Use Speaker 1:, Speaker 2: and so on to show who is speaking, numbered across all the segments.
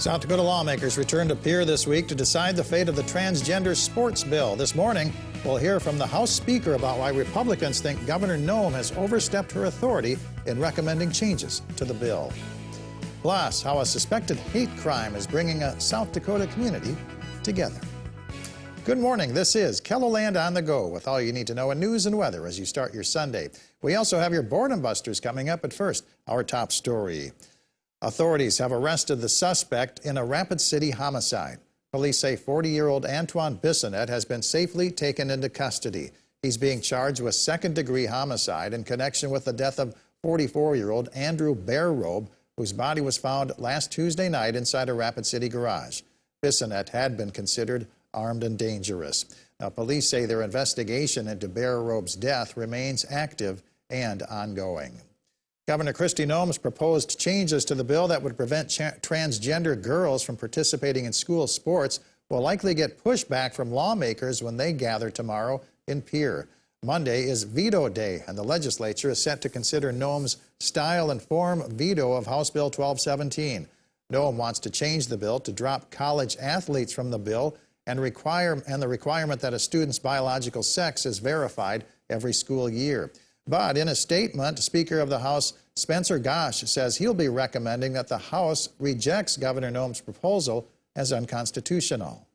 Speaker 1: South Dakota lawmakers returned to Pierre this week to decide the fate of the transgender sports bill. This morning, we'll hear from the House Speaker about why Republicans think Governor Noem has overstepped her authority in recommending changes to the bill. Plus, how a suspected hate crime is bringing a South Dakota community together. Good morning. This is KELOLAND on the go with all you need to know in news and weather as you start your Sunday. We also have your boredom busters coming up, but first, our top story. Authorities have arrested the suspect in a Rapid City homicide. Police say 40-year-old Antoine Bissonnette has been safely taken into custody. He's being charged with second-degree homicide in connection with the death of 44-year-old Andrew Bearrobe, whose body was found last Tuesday night inside a Rapid City garage. Bissonnette had been considered armed and dangerous. Now, police say their investigation into Bearrobe's death remains active and ongoing. Governor Kristi Noem's proposed changes to the bill that would prevent transgender girls from participating in school sports will likely get pushback from lawmakers when they gather tomorrow in Pierre. Monday is veto day, and the legislature is set to consider Noem's style and form veto of House Bill 1217. Noem wants to change the bill to drop college athletes from the bill and the requirement that a student's biological sex is verified every school year. But in a statement, Speaker of the House Spencer Gosh says he'll be recommending that the House rejects Governor Noem's proposal as unconstitutional.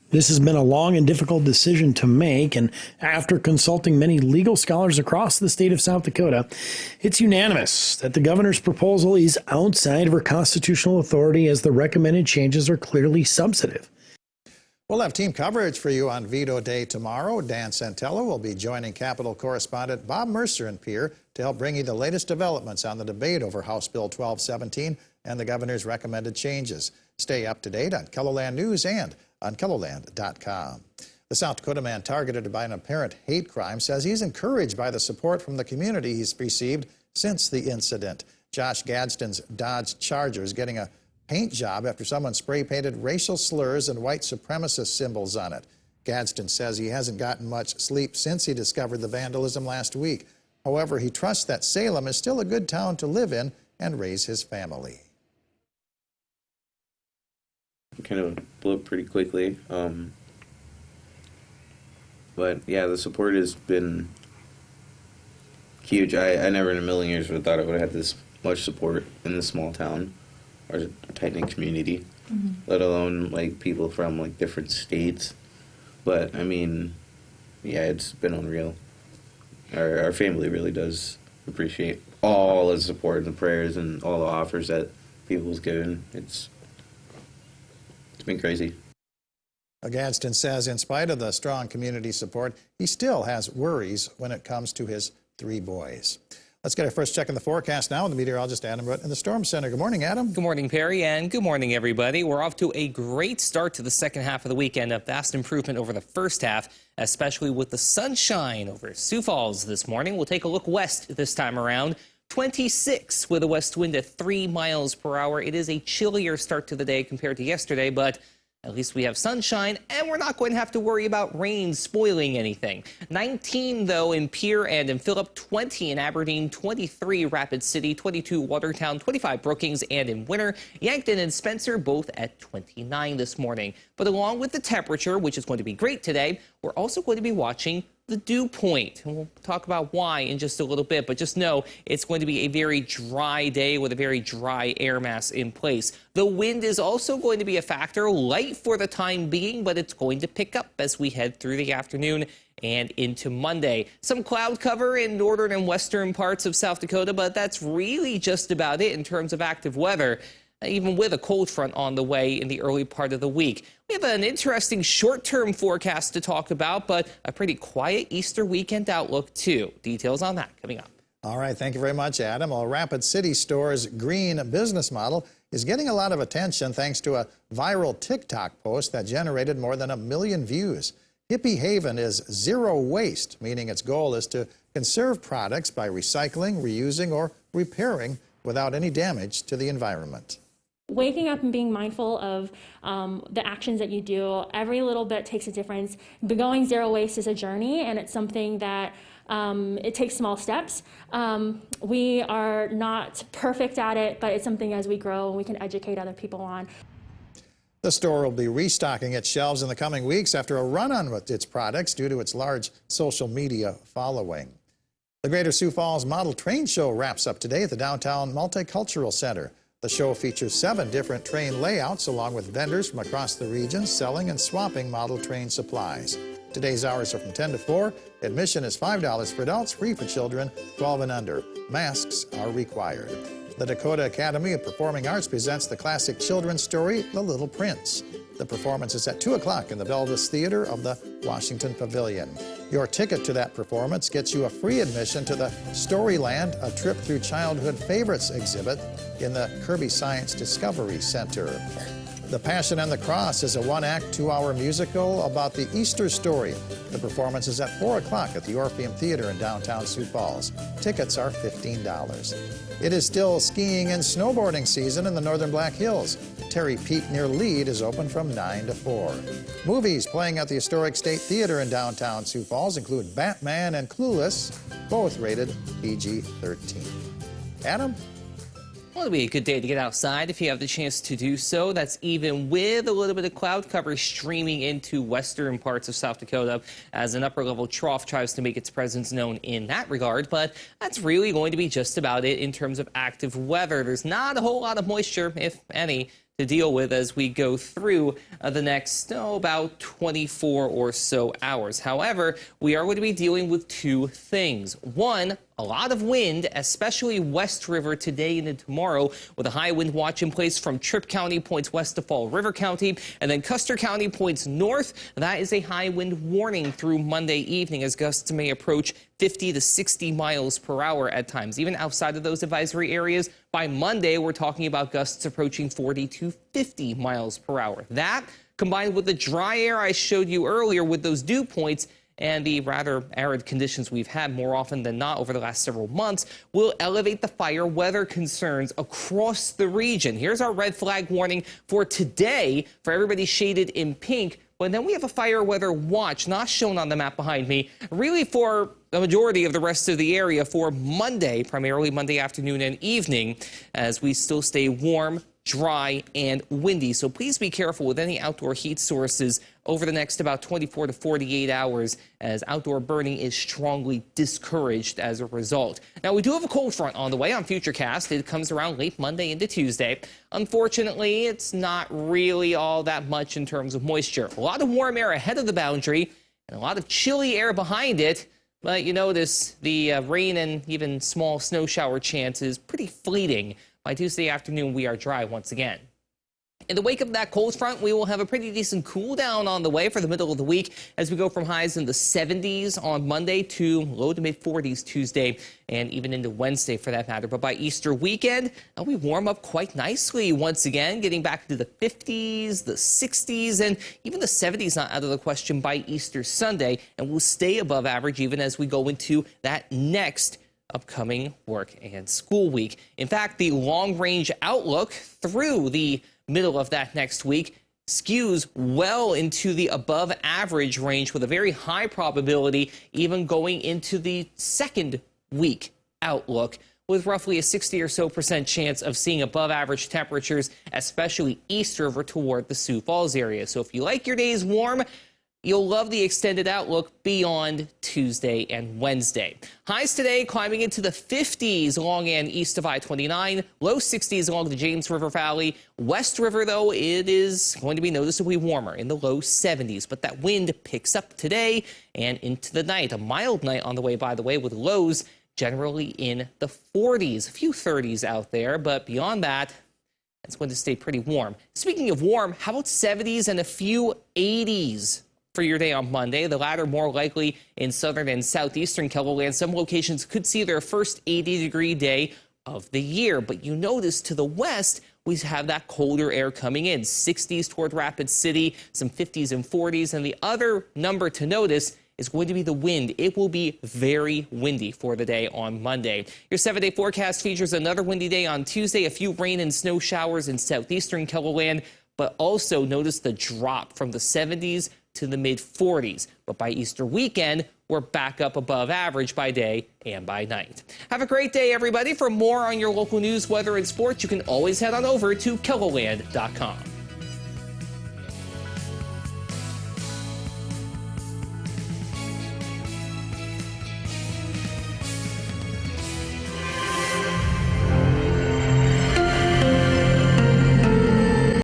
Speaker 2: This has been a long and difficult decision to make, and after consulting many legal scholars across the state of South Dakota, it's unanimous that the governor's proposal is outside of her constitutional authority, as the recommended changes are clearly substantive.
Speaker 1: We'll have team coverage for you on Veto Day tomorrow. Dan Santello will be joining Capitol correspondent Bob Mercer in Pierre to help bring you the latest developments on the debate over House Bill 1217 and the governor's recommended changes. Stay up to date on KELOLAND News and on KELOLAND.com. The South Dakota man targeted by an apparent hate crime says he's encouraged by the support from the community he's received since the incident. Josh Gadsden's Dodge Charger is getting a paint job after someone spray-painted racial slurs and white supremacist symbols on it. Gadsden says he hasn't gotten much sleep since he discovered the vandalism last week. However, he trusts that Salem is still a good town to live in and raise his family.
Speaker 3: It kind of blew up pretty quickly. But yeah, the support has been huge. I never in a million years would have thought I would have had this much support in this small town or a tight-knit community, let alone like people from like different states. But I mean, yeah, it's been unreal. Our family really does appreciate all the support and the prayers and all the offers that people's given. It's been crazy.
Speaker 1: Gadsden says in spite of the strong community support, he still has worries when it comes to his 3 boys. Let's get our first check on the forecast now with the meteorologist Adam Rutt in the Storm Center. Good morning, Adam.
Speaker 4: Good morning, Perry, and good morning, everybody. We're off to a great start to the second half of the weekend, a vast improvement over the first half, especially with the sunshine over Sioux Falls this morning. We'll take a look west this time around. 26 with a west wind at 3 miles per hour. It is a chillier start to the day compared to yesterday, but at least we have sunshine, and we're not going to have to worry about rain spoiling anything. 19, though, in Pierre and in Phillip, 20 in Aberdeen, 23 Rapid City, 22 Watertown, 25 Brookings, and in Winter, Yankton and Spencer both at 29 this morning. But along with the temperature, which is going to be great today, we're also going to be watching the dew point. And we'll talk about why in just a little bit, but just know it's going to be a very dry day with a very dry air mass in place. The wind is also going to be a factor, light for the time being, but it's going to pick up as we head through the afternoon and into Monday. Some cloud cover in northern and western parts of South Dakota, but that's really just about it in terms of active weather, even with a cold front on the way in the early part of the week. We have an interesting short-term forecast to talk about, but a pretty quiet Easter weekend outlook, too. Details on that coming up.
Speaker 1: All right, thank you very much, Adam. Well, Rapid City Store's green business model is getting a lot of attention thanks to a viral TikTok post that generated more than 1 million views. Hippie Haven is zero waste, meaning its goal is to conserve products by recycling, reusing, or repairing without any damage to the environment.
Speaker 5: Waking up and being mindful of the actions that you do, every little bit takes a difference. But going zero waste is a journey, and it's something that It takes small steps. We are not perfect at it, but it's something as we grow and we can educate other people on.
Speaker 1: The store will be restocking its shelves in the coming weeks after a run-on with its products due to its large social media following. The Greater Sioux Falls Model Train Show wraps up today at the Downtown Multicultural Center. The show features 7 different train layouts along with vendors from across the region selling and swapping model train supplies. Today's hours are from 10 to 4. Admission is $5 for adults, free for children 12 and under. Masks are required. The Dakota Academy of Performing Arts presents the classic children's story, The Little Prince. The performance is at 2 o'clock in the Belvis Theater of the Washington Pavilion. Your ticket to that performance gets you a free admission to the Storyland, a trip through childhood favorites exhibit in the Kirby Science Discovery Center. The Passion and the Cross is a 1-act, 2-hour musical about the Easter story. The performance is at 4 o'clock at the Orpheum Theater in downtown Sioux Falls. Tickets are $15. It is still skiing and snowboarding season in the Northern Black Hills. Terry Peak near Lead is open from 9 to 4. Movies playing at the Historic State Theater in downtown Sioux Falls include Batman and Clueless, both rated PG-13. Adam?
Speaker 4: Well, it'll be a good day to get outside if you have the chance to do so. That's even with a little bit of cloud cover streaming into western parts of South Dakota as an upper-level trough tries to make its presence known in that regard. But that's really going to be just about it in terms of active weather. There's not a whole lot of moisture, if any, to deal with as we go through the next, about 24 or so hours. However, we are going to be dealing with 2 things. One, a lot of wind, especially West River today and tomorrow, with a high wind watch in place from Tripp County points west to Fall River County, and then Custer County points north. That is a high wind warning through Monday evening as gusts may approach 50 to 60 miles per hour at times. Even outside of those advisory areas, by Monday, we're talking about gusts approaching 40 to 50 miles per hour. That, combined with the dry air I showed you earlier with those dew points, and the rather arid conditions we've had more often than not over the last several months will elevate the fire weather concerns across the region. Here's our red flag warning for today for everybody shaded in pink. But then we have a fire weather watch, not shown on the map behind me, really for the majority of the rest of the area for Monday, primarily Monday afternoon and evening, as we still stay warm, dry, and windy. So please be careful with any outdoor heat sources over the next about 24 to 48 hours, as outdoor burning is strongly discouraged as a result. Now, we do have a cold front on the way on FutureCast. It comes around late Monday into Tuesday. Unfortunately, it's not really all that much in terms of moisture. A lot of warm air ahead of the boundary and a lot of chilly air behind it. But you notice the rain and even small snow shower chance is pretty fleeting. By Tuesday afternoon, we are dry once again. In the wake of that cold front, we will have a pretty decent cool down on the way for the middle of the week as we go from highs in the 70s on Monday to low to mid 40s Tuesday and even into Wednesday for that matter. But by Easter weekend, we warm up quite nicely once again, getting back into the 50s, the 60s, and even the 70s not out of the question by Easter Sunday. And we'll stay above average even as we go into that next upcoming work and school week. In fact, the long-range outlook through the middle of that next week skews well into the above average range with a very high probability even going into the second week outlook, with roughly a 60 or so % chance of seeing above average temperatures, especially east river toward the Sioux Falls area. So if you like your days warm, you'll love the extended outlook beyond Tuesday and Wednesday. Highs today climbing into the 50s along and east of I-29, low 60s along the James River Valley. West River, though, it is going to be noticeably warmer in the low 70s. But that wind picks up today and into the night. A mild night on the way, by the way, with lows generally in the 40s. A few 30s out there, but beyond that, it's going to stay pretty warm. Speaking of warm, how about 70s and a few 80s? For your day on Monday, the latter more likely in southern and southeastern KELOLAND. Some locations could see their first 80-degree day of the year. But you notice to the west, we have that colder air coming in. 60s toward Rapid City, some 50s and 40s. And the other number to notice is going to be the wind. It will be very windy for the day on Monday. Your 7-day forecast features another windy day on Tuesday, a few rain and snow showers in southeastern KELOLAND. But also notice the drop from the 70s to the mid-40s. But by Easter weekend, we're back up above average by day and by night. Have a great day, everybody. For more on your local news, weather, and sports, you can always head on over to KELOLAND.com.